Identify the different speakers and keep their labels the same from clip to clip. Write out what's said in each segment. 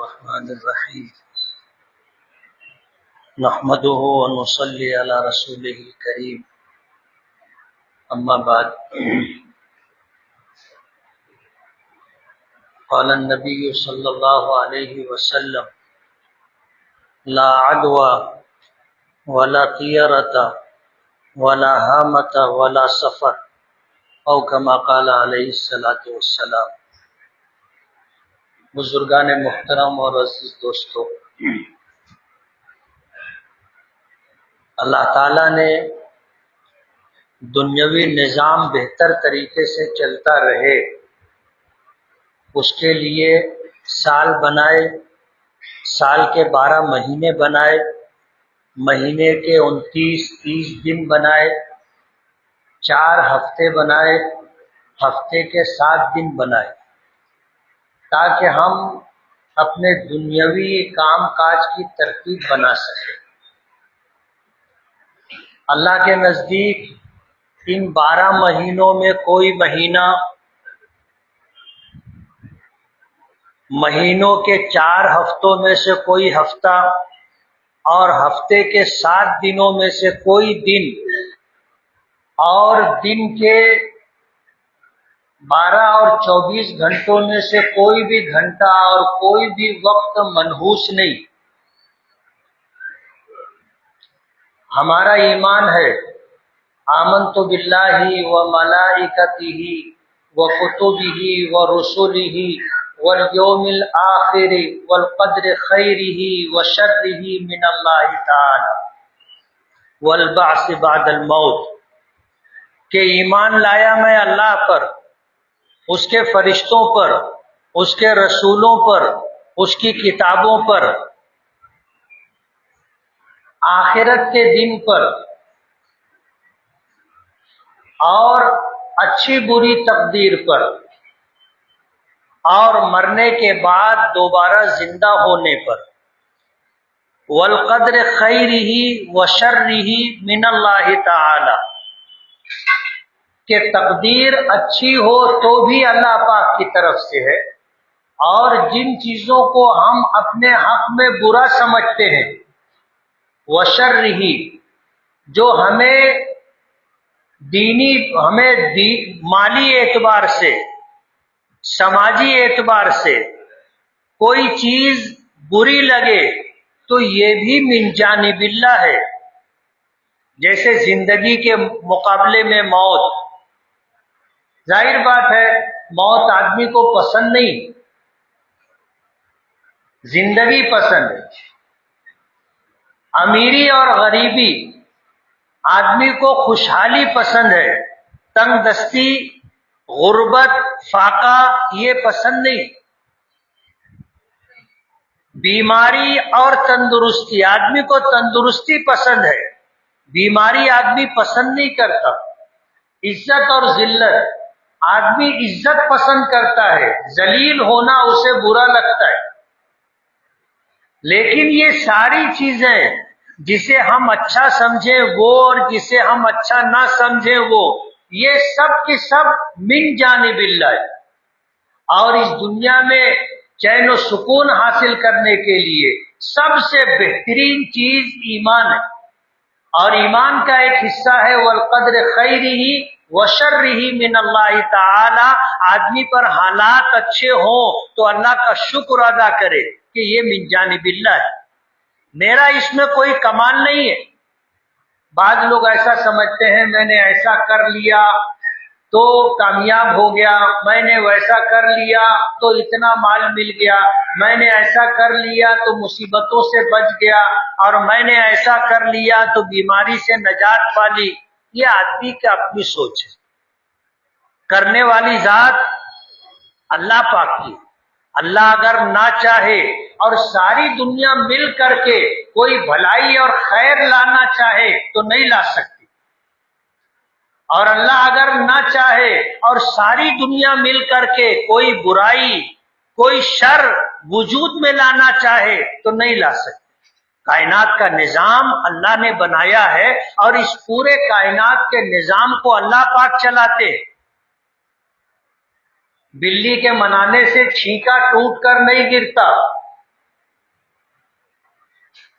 Speaker 1: الرحمن الرحیم نحمده ونصلی علی رسوله الکریم اما بعد قال النبی صلی اللہ علیہ وسلم لا عدوى ولا طیرة ولا ہامة ولا سفر او کما قال علیہ الصلوۃ والسلام۔ بزرگان محترم اور عزیز دوستو، اللہ تعالیٰ نے دنیاوی نظام بہتر طریقے سے چلتا رہے اس کے لیے سال بنائے، سال کے 12 مہینے بنائے، مہینے کے 29-30 دن بنائے، 4 ہفتے بنائے، ہفتے کے 7 دن بنائے، تاکہ ہم اپنے دنیاوی کام کاج کی ترتیب بنا سکیں۔ اللہ کے نزدیک ان 12 مہینوں میں کوئی مہینہ مہینوں کے 4 ہفتوں میں سے کوئی ہفتہ اور ہفتے کے 7 دنوں میں سے کوئی دن اور دن کے 12 اور 24 گھنٹوں میں سے کوئی بھی گھنٹہ اور کوئی بھی وقت منحوس نہیں۔ ہمارا ایمان ہے آمنت باللہ وملائکتہ وکتبہ ورسلہ والیوم الآخر والقدر خیرہ وشرہ من اللہ تعالی والبعث بعد الموت، کہ ایمان لایا میں اللہ پر، اس کے فرشتوں پر، اس کے رسولوں پر، اس کی کتابوں پر، آخرت کے دن پر اور اچھی بری تقدیر پر اور مرنے کے بعد دوبارہ زندہ ہونے پر، والقدر خیرہ وشرہ من اللہ تعالی، کہ تقدیر اچھی ہو تو بھی اللہ پاک کی طرف سے ہے، اور جن چیزوں کو ہم اپنے حق میں برا سمجھتے ہیں، وشرہ، جو ہمیں مالی اعتبار سے، سماجی اعتبار سے کوئی چیز بری لگے تو یہ بھی من جانب اللہ ہے۔ جیسے زندگی کے مقابلے میں موت، ظاہر بات ہے موت آدمی کو پسند نہیں، زندگی پسند ہے۔ امیری اور غریبی، آدمی کو خوشحالی پسند ہے، تنگ دستی، غربت، فاقہ یہ پسند نہیں۔ بیماری اور تندرستی، آدمی کو تندرستی پسند ہے، بیماری آدمی پسند نہیں کرتا۔ عزت اور ذلت، آدمی عزت پسند کرتا ہے، ذلیل ہونا اسے برا لگتا ہے۔ لیکن یہ ساری چیزیں جسے ہم اچھا سمجھیں وہ اور جسے ہم اچھا نہ سمجھیں وہ، یہ سب کی سب من جانب اللہ ہے۔ اور اس دنیا میں چین و سکون حاصل کرنے کے لیے سب سے بہترین چیز ایمان ہے، اور ایمان کا ایک حصہ ہے والقدر خیرہ وشرہ من اللہ تعالی۔ آدمی پر حالات اچھے ہوں تو اللہ کا شکر ادا کرے کہ یہ من جانب اللہ ہے، میرا اس میں کوئی کمال نہیں ہے۔ بعض لوگ ایسا سمجھتے ہیں میں نے ایسا کر لیا تو کامیاب ہو گیا، میں نے ویسا کر لیا تو اتنا مال مل گیا، میں نے ایسا کر لیا تو مصیبتوں سے بچ گیا، اور میں نے ایسا کر لیا تو بیماری سے نجات پالی۔ یہ آدمی کی اپنی سوچ ہے، کرنے والی ذات اللہ پاک کی۔ اللہ اگر نہ چاہے اور ساری دنیا مل کر کے کوئی بھلائی اور خیر لانا چاہے تو نہیں لا سکتی، اور اللہ اگر نہ چاہے اور ساری دنیا مل کر کے کوئی برائی، کوئی شر وجود میں لانا چاہے تو نہیں لا سکتی۔ کائنات کا نظام اللہ نے بنایا ہے، اور اس پورے کائنات کے نظام کو اللہ پاک چلاتے۔ بلی کے منانے سے چھینکا ٹوٹ کر نہیں گرتا،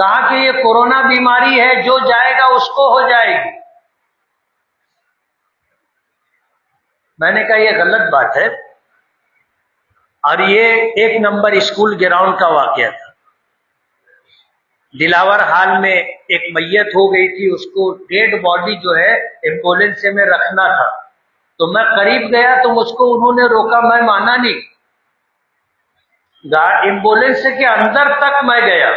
Speaker 1: کہا کہ یہ کورونا بیماری ہے، جو جائے گا اس کو ہو جائے گی۔ میں نے کہا یہ غلط بات ہے، اور یہ 1 نمبر اسکول گراؤنڈ کا واقعہ تھا۔ دلاور حال میں ایک میت ہو گئی تھی، اس کو ڈیڈ باڈی جو ہے ایمبولینس میں رکھنا تھا، تو میں قریب گیا تو مجھ کو انہوں نے روکا، میں مانا نہیں، ایمبولینس کے اندر تک میں گیا۔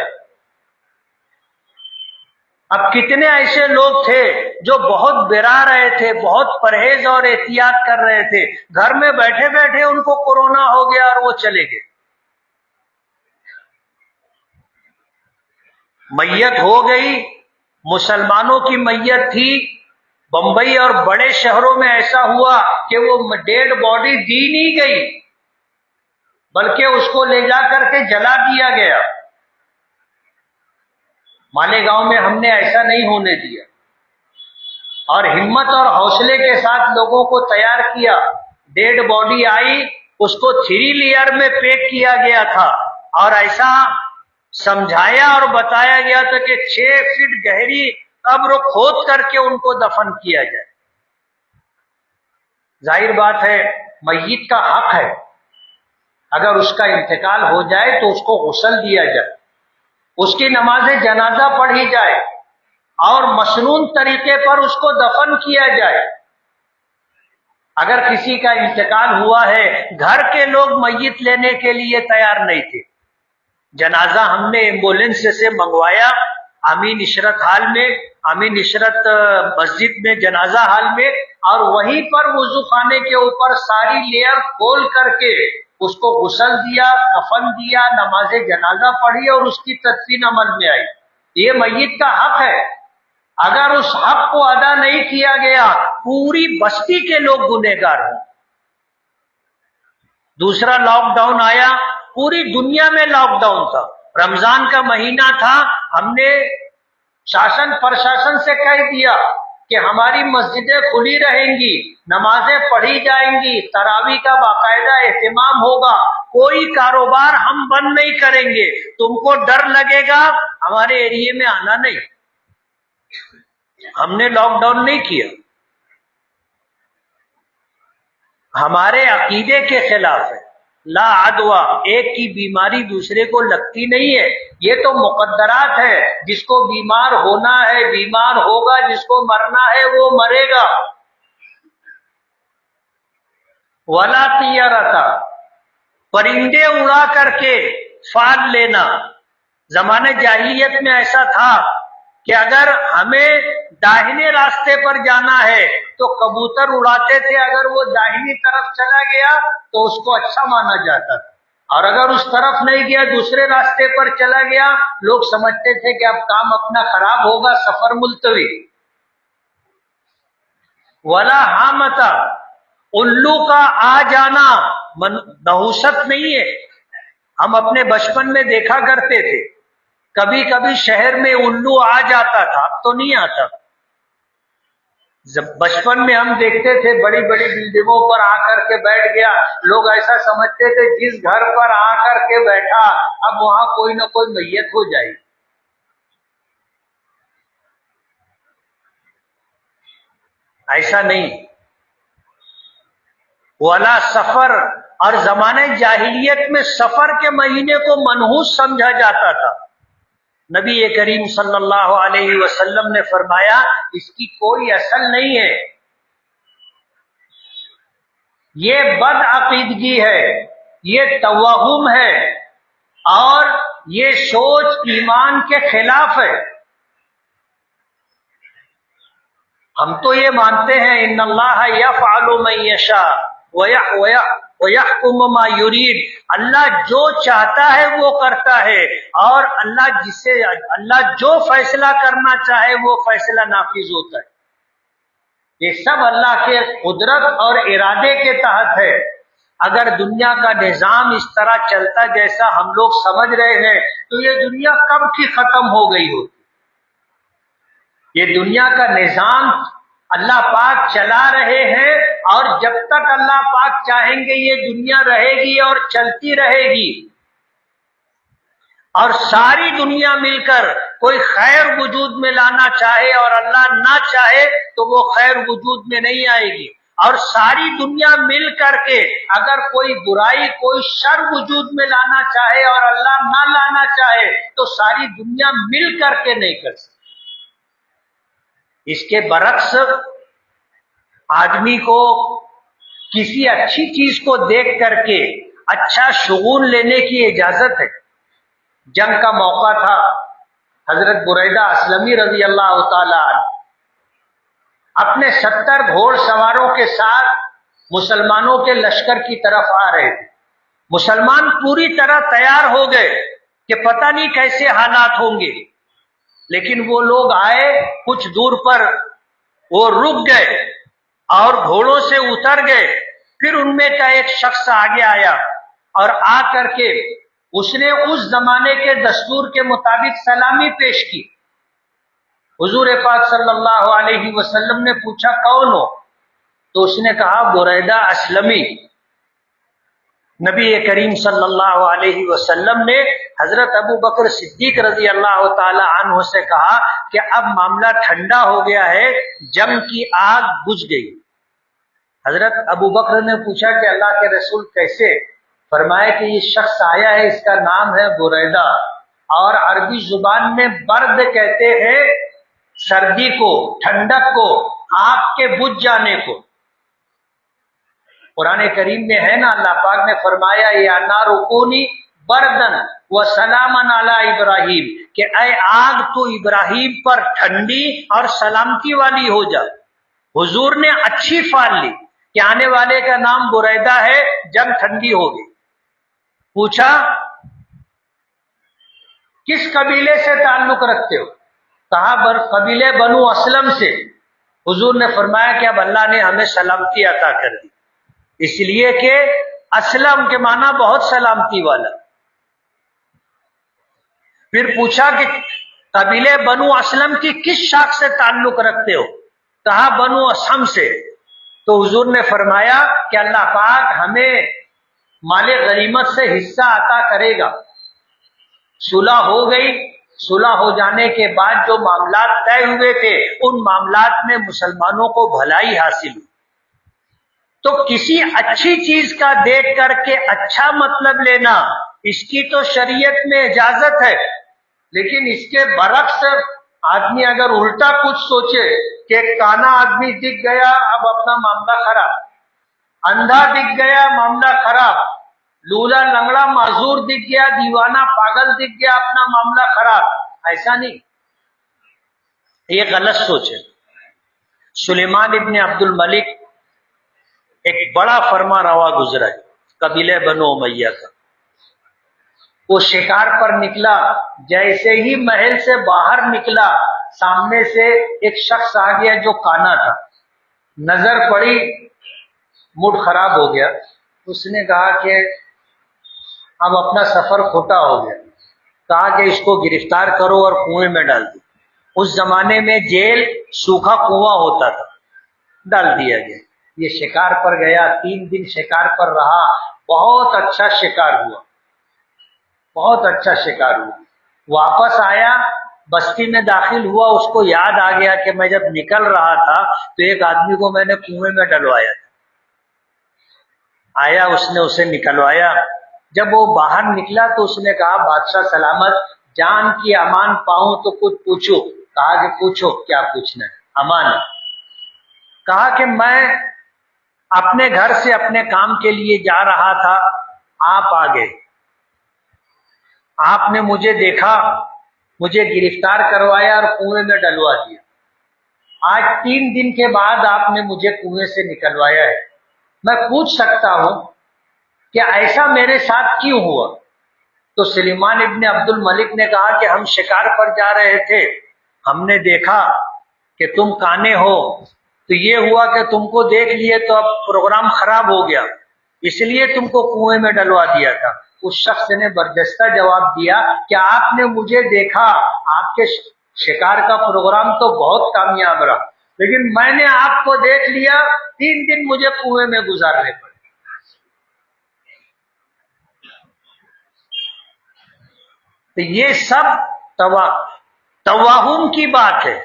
Speaker 1: اب کتنے ایسے لوگ تھے جو بہت ڈرا رہے تھے، بہت پرہیز اور احتیاط کر رہے تھے، گھر میں بیٹھے بیٹھے ان کو کورونا ہو گیا اور وہ چلے گئے۔ میت ہو گئی، مسلمانوں کی میت تھی، بمبئی اور بڑے شہروں میں ایسا ہوا کہ وہ ڈیڈ باڈی دی نہیں گئی، بلکہ اس کو لے جا کر کے جلا دیا گیا۔ مالیگاؤں میں ہم نے ایسا نہیں ہونے دیا، اور ہمت اور حوصلے کے ساتھ لوگوں کو تیار کیا۔ ڈیڈ باڈی آئی، اس کو 3 لیئر میں پیک کیا گیا تھا، اور ایسا سمجھایا اور بتایا گیا تھا کہ 6 فٹ گہری قبر کھود کر کے ان کو دفن کیا جائے۔ ظاہر بات ہے میت کا حق ہے، اگر اس کا انتقال ہو جائے تو اس کو غسل دیا جائے، اس کی نماز جنازہ پڑھی جائے، اور مسنون طریقے پر اس کو دفن کیا جائے۔ اگر کسی کا انتقال ہوا ہے، گھر کے لوگ میت لینے کے لیے تیار نہیں تھے، جنازہ ہم نے ایمبولینس سے منگوایا، امین عشرت حال میں، امین عشرت مسجد میں، جنازہ حال میں، اور وہیں پر وضو خانے کے اوپر ساری لیئر کھول کر کے اس کو غسل دیا، کفن دیا، نماز جنازہ پڑھی، اور اس کی تدفین عمل میں آئی۔ یہ میت کا حق ہے، اگر اس حق کو ادا نہیں کیا گیا پوری بستی کے لوگ گنہگار ہیں۔ دوسرا لاک ڈاؤن آیا، پوری دنیا میں لاک ڈاؤن تھا، رمضان کا مہینہ تھا، ہم نے شاسن پرشاسن سے کہہ دیا کہ ہماری مسجدیں کھلی رہیں گی، نمازیں پڑھی جائیں گی، تراویح کا باقاعدہ اہتمام ہوگا، کوئی کاروبار ہم بند نہیں کریں گے، تم کو ڈر لگے گا ہمارے ایریے میں آنا نہیں۔ ہم نے لاک ڈاؤن نہیں کیا، ہمارے عقیدے کے خلاف ہے۔ لا عدوہ، ایک کی بیماری دوسرے کو لگتی نہیں ہے، یہ تو مقدرات ہے، جس کو بیمار ہونا ہے بیمار ہوگا، جس کو مرنا ہے وہ مرے گا۔ ولا طیرتا، پرندے اڑا کر کے فال لینا۔ زمانے جاہلیت میں ایسا تھا کہ اگر ہمیں داہنے راستے پر جانا ہے تو کبوتر اڑاتے تھے، اگر وہ داہنی طرف چلا گیا تو اس کو اچھا مانا جاتا تھا، اور اگر اس طرف نہیں گیا دوسرے راستے پر چلا گیا، لوگ سمجھتے تھے کہ اب کام اپنا خراب ہوگا، سفر ملتوی۔ ولا حامتا، الو کا آ جانا نحوست نہیں ہے، ہم اپنے بچپن میں دیکھا کرتے تھے، کبھی کبھی شہر میں الو آ جاتا تھا، اب تو نہیں آتا۔ بچپن میں ہم دیکھتے تھے بڑی بڑی بلڈنگوں پر آ کر کے بیٹھ گیا، لوگ ایسا سمجھتے تھے جس گھر پر آ کر کے بیٹھا اب وہاں کوئی نہ کوئی میت ہو جائے۔ ایسا نہیں۔ ولا سفر، اور زمانے جاہلیت میں سفر کے مہینے کو منحوس سمجھا جاتا تھا۔ نبی کریم صلی اللہ علیہ وسلم نے فرمایا اس کی کوئی اصل نہیں ہے، یہ بد عقیدگی ہے، یہ توہم ہے، اور یہ سوچ ایمان کے خلاف ہے۔ ہم تو یہ مانتے ہیں ان اللہ یفعل من یشاء وَيَحْكُمُ مَا يُرِيدُ، اللہ جو چاہتا ہے وہ کرتا ہے، اور اللہ جو فیصلہ کرنا چاہے وہ فیصلہ نافذ ہوتا ہے۔ یہ سب اللہ کے قدرت اور ارادے کے تحت ہے۔ اگر دنیا کا نظام اس طرح چلتا جیسا ہم لوگ سمجھ رہے ہیں تو یہ دنیا کب کی ختم ہو گئی ہوتی۔ یہ دنیا کا نظام اللہ پاک چلا رہے ہیں، اور جب تک اللہ پاک چاہیں گے یہ دنیا رہے گی اور چلتی رہے گی۔ اور ساری دنیا مل کر کوئی خیر وجود میں لانا چاہے اور اللہ نہ چاہے تو وہ خیر وجود میں نہیں آئے گی، اور ساری دنیا مل کر کے اگر کوئی برائی کوئی شر وجود میں لانا چاہے اور اللہ نہ لانا چاہے تو ساری دنیا مل کر کے نہیں کر سکتی۔ اس کے برعکس آدمی کو کسی اچھی چیز کو دیکھ کر کے اچھا شگون لینے کی اجازت ہے۔ جنگ کا موقع تھا، حضرت بریدہ اسلمی رضی اللہ تعالی عنہ اپنے 70 گھوڑ سواروں کے ساتھ مسلمانوں کے لشکر کی طرف آ رہے تھے۔ مسلمان پوری طرح تیار ہو گئے کہ پتہ نہیں کیسے حالات ہوں گے، لیکن وہ لوگ آئے، کچھ دور پر وہ رک گئے اور گھوڑوں سے اتر گئے۔ پھر ان میں کا ایک شخص آگے آیا اور آ کر کے اس نے اس زمانے کے دستور کے مطابق سلامی پیش کی۔ حضور پاک صلی اللہ علیہ وسلم نے پوچھا کون ہو؟ تو اس نے کہا بریدہ اسلمی۔ نبی کریم صلی اللہ علیہ وسلم نے حضرت ابو بکر صدیق رضی اللہ تعالی عنہ سے کہا کہ اب معاملہ ٹھنڈا ہو گیا ہے، جنگ کی آگ بجھ گئی۔ حضرت ابو بکر نے پوچھا کہ اللہ کے رسول کیسے؟ فرمایا کہ یہ شخص آیا ہے، اس کا نام ہے بریدہ، اور عربی زبان میں برد کہتے ہیں سردی کو، ٹھنڈک کو، آگ کے بجھ جانے کو۔ قرآن کریم میں ہے نا، اللہ پاک نے فرمایا یا نار کونی بردن و سلامن علی ابراہیم، کہ اے آگ تو ابراہیم پر ٹھنڈی اور سلامتی والی ہو جا۔ حضور نے اچھی فال لی کہ آنے والے کا نام بریدہ ہے، جنگ ٹھنڈی ہوگی۔ پوچھا کس قبیلے سے تعلق رکھتے ہو؟ کہا قبیلے بنو اسلم سے۔ حضور نے فرمایا کہ اب اللہ نے ہمیں سلامتی عطا کر دی، اس لیے کہ اسلم کے معنی بہت سلامتی والا۔ پھر پوچھا کہ قبیلے بنو اسلم کی کس شاخ سے تعلق رکھتے ہو؟ کہا بنو اسلم سے۔ تو حضور نے فرمایا کہ اللہ پاک ہمیں مال غنیمت سے حصہ عطا کرے گا۔ صلح ہو گئی، صلح ہو جانے کے بعد جو معاملات طے ہوئے تھے ان معاملات میں مسلمانوں کو بھلائی حاصل ہوئی۔ تو کسی اچھی چیز کا دیکھ کر کے اچھا مطلب لینا، اس کی تو شریعت میں اجازت ہے، لیکن اس کے برعکس آدمی اگر الٹا کچھ سوچے کہ کانا آدمی دکھ گیا اب اپنا معاملہ خراب، اندھا دکھ گیا معاملہ خراب، لولا لنگڑا معذور دکھ گیا، دیوانہ پاگل دکھ گیا، اپنا معاملہ خراب، ایسا نہیں، یہ غلط سوچ ہے۔ سلیمان ابن عبد الملک ایک بڑا فرما روا گزرا ہے قبیلہ بنو امیہ کا۔ وہ شکار پر نکلا، جیسے ہی محل سے باہر نکلا سامنے سے ایک شخص آ گیا جو کانا تھا، نظر پڑی، موڈ خراب ہو گیا۔ اس نے کہا کہ اب اپنا سفر کھوٹا ہو گیا، کہا کہ اس کو گرفتار کرو اور کنویں میں ڈال دو۔ اس زمانے میں جیل سوکھا کنواں ہوتا تھا، ڈال دیا گیا۔ یہ شکار پر گیا، 3 دن شکار پر رہا، بہت اچھا شکار ہوا، بہت اچھا شکار ہوا۔ واپس آیا، بستی میں داخل ہوا، اس کو یاد آ گیا کہ میں جب نکل رہا تھا تو ایک آدمی کو میں نے کنویں میں ڈلوایا تھا۔ آیا، اس نے اسے نکلوایا۔ جب وہ باہر نکلا تو اس نے کہا بادشاہ سلامت، جان کی امان پاؤں تو کچھ پوچھو۔ کہا کہ پوچھو، کیا پوچھنا ہے؟ امان۔ کہا کہ میں اپنے گھر سے اپنے کام کے لیے جا رہا تھا، آپ آ گئے، آپ نے مجھے دیکھا، مجھے گرفتار کروایا اور کنویں میں ڈلوا دیا۔ آج 3 دن کے بعد آپ نے مجھے کنویں سے نکلوایا ہے، میں پوچھ سکتا ہوں کہ ایسا میرے ساتھ کیوں ہوا؟ تو سلیمان ابن عبد الملک نے کہا کہ ہم شکار پر جا رہے تھے، ہم نے دیکھا کہ تم کانے ہو، تو یہ ہوا کہ تم کو دیکھ لیے تو اب پروگرام خراب ہو گیا، اس لیے تم کو کنویں میں ڈلوا دیا تھا۔ اس شخص نے برجستہ جواب دیا کہ آپ نے مجھے دیکھا، آپ کے شکار کا پروگرام تو بہت کامیاب رہا، لیکن میں نے آپ کو دیکھ لیا، 3 دن مجھے کنویں میں گزارنے پڑے۔ تو یہ سب توہم کی بات ہے،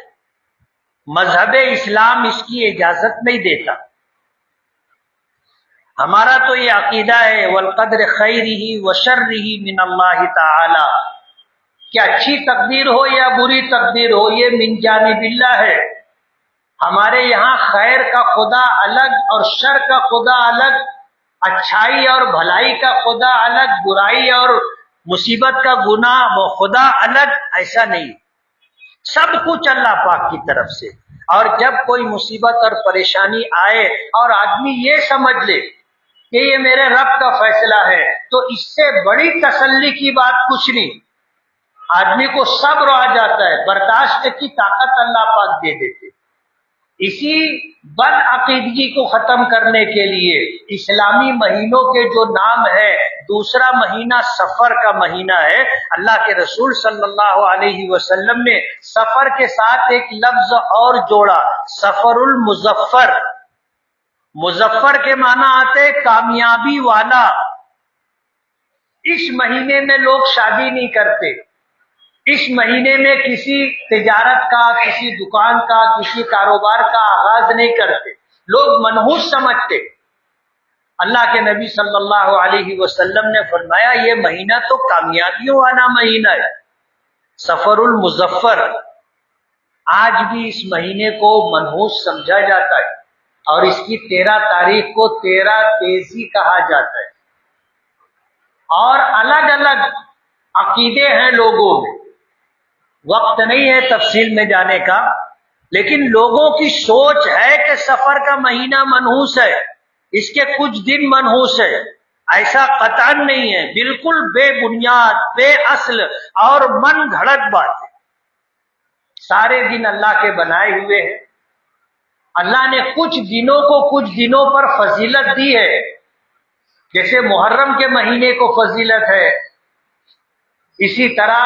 Speaker 1: مذہب اسلام اس کی اجازت نہیں دیتا۔ ہمارا تو یہ عقیدہ ہے والقدر خیرہ وشرہ من اللہ تعالی، کہ اچھی تقدیر ہو یا بری تقدیر ہو یہ من جانب اللہ ہے۔ ہمارے یہاں خیر کا خدا الگ اور شر کا خدا الگ، اچھائی اور بھلائی کا خدا الگ، برائی اور مصیبت کا گناہ وہ خدا الگ، ایسا نہیں، سب کچھ اللہ پاک کی طرف سے۔ اور جب کوئی مصیبت اور پریشانی آئے اور آدمی یہ سمجھ لے کہ یہ میرے رب کا فیصلہ ہے، تو اس سے بڑی تسلی کی بات کچھ نہیں۔ آدمی کو صبر آ جاتا ہے، برداشت کی طاقت اللہ پاک دے دیتے۔ اسی بد عقیدگی کو ختم کرنے کے لیے اسلامی مہینوں کے جو نام ہے، دوسرا مہینہ سفر کا مہینہ ہے۔ اللہ کے رسول صلی اللہ علیہ وسلم نے سفر کے ساتھ ایک لفظ اور جوڑا، سفر المظفر۔ مظفر کے معنی آتے کامیابی والا۔ اس مہینے میں لوگ شادی نہیں کرتے، اس مہینے میں کسی تجارت کا، کسی دکان کا، کسی کاروبار کا آغاز نہیں کرتے، لوگ منحوس سمجھتے۔ اللہ کے نبی صلی اللہ علیہ وسلم نے فرمایا یہ مہینہ تو کامیابیوں والا مہینہ ہے، سفر المظفر۔ آج بھی اس مہینے کو منحوس سمجھا جاتا ہے، اور اس کی 13 تاریخ کو 13 تیزی کہا جاتا ہے۔ اور الگ الگ عقیدے ہیں لوگوں میں، وقت نہیں ہے تفصیل میں جانے کا، لیکن لوگوں کی سوچ ہے کہ سفر کا مہینہ منحوس ہے، اس کے کچھ دن منحوس ہے۔ ایسا قطعاً نہیں ہے، بالکل بے بنیاد، بے اصل اور من گھڑت بات ہے۔ سارے دن اللہ کے بنائے ہوئے ہیں، اللہ نے کچھ دنوں کو کچھ دنوں پر فضیلت دی ہے، جیسے محرم کے مہینے کو فضیلت ہے، اسی طرح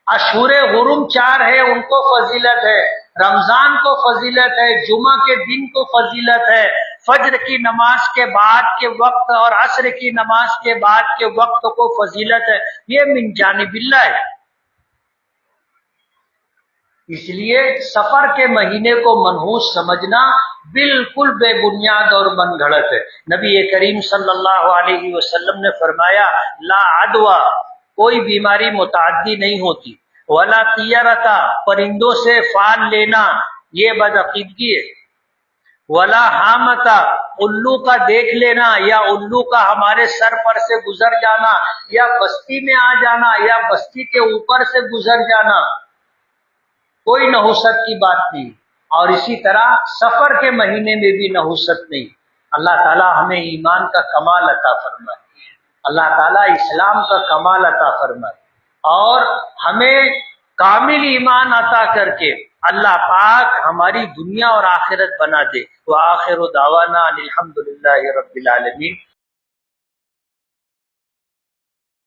Speaker 1: اشہر حرم 4 ہے ان کو فضیلت ہے، رمضان کو فضیلت ہے، جمعہ کے دن کو فضیلت ہے، فجر کی نماز کے بعد کے وقت اور عصر کی نماز کے بعد کے وقت کو فضیلت ہے۔ یہ من جانب اللہ ہے۔ اس لیے سفر کے مہینے کو منحوس سمجھنا بالکل بے بنیاد اور من گھڑت ہے۔ نبی کریم صلی اللہ علیہ وسلم نے فرمایا لا عدوى، کوئی بیماری متعدی نہیں ہوتی، ولا طیرتا، پرندوں سے فال لینا یہ بدعقیدگی ہے، ولا حامتا، الو کا دیکھ لینا یا الو کا ہمارے سر پر سے گزر جانا یا بستی میں آ جانا یا بستی کے اوپر سے گزر جانا، کوئی نحوست کی بات نہیں۔ اور اسی طرح سفر کے مہینے میں بھی نحوست نہیں۔ اللہ تعالی ہمیں ایمان کا کمال عطا فرمائے، اللہ تعالیٰ اسلام کا کمال عطا فرمائے، اور ہمیں کامل ایمان عطا کر کے اللہ پاک ہماری دنیا اور آخرت بنا دے۔ وآخر دعوانا الحمدللہ رب العالمین۔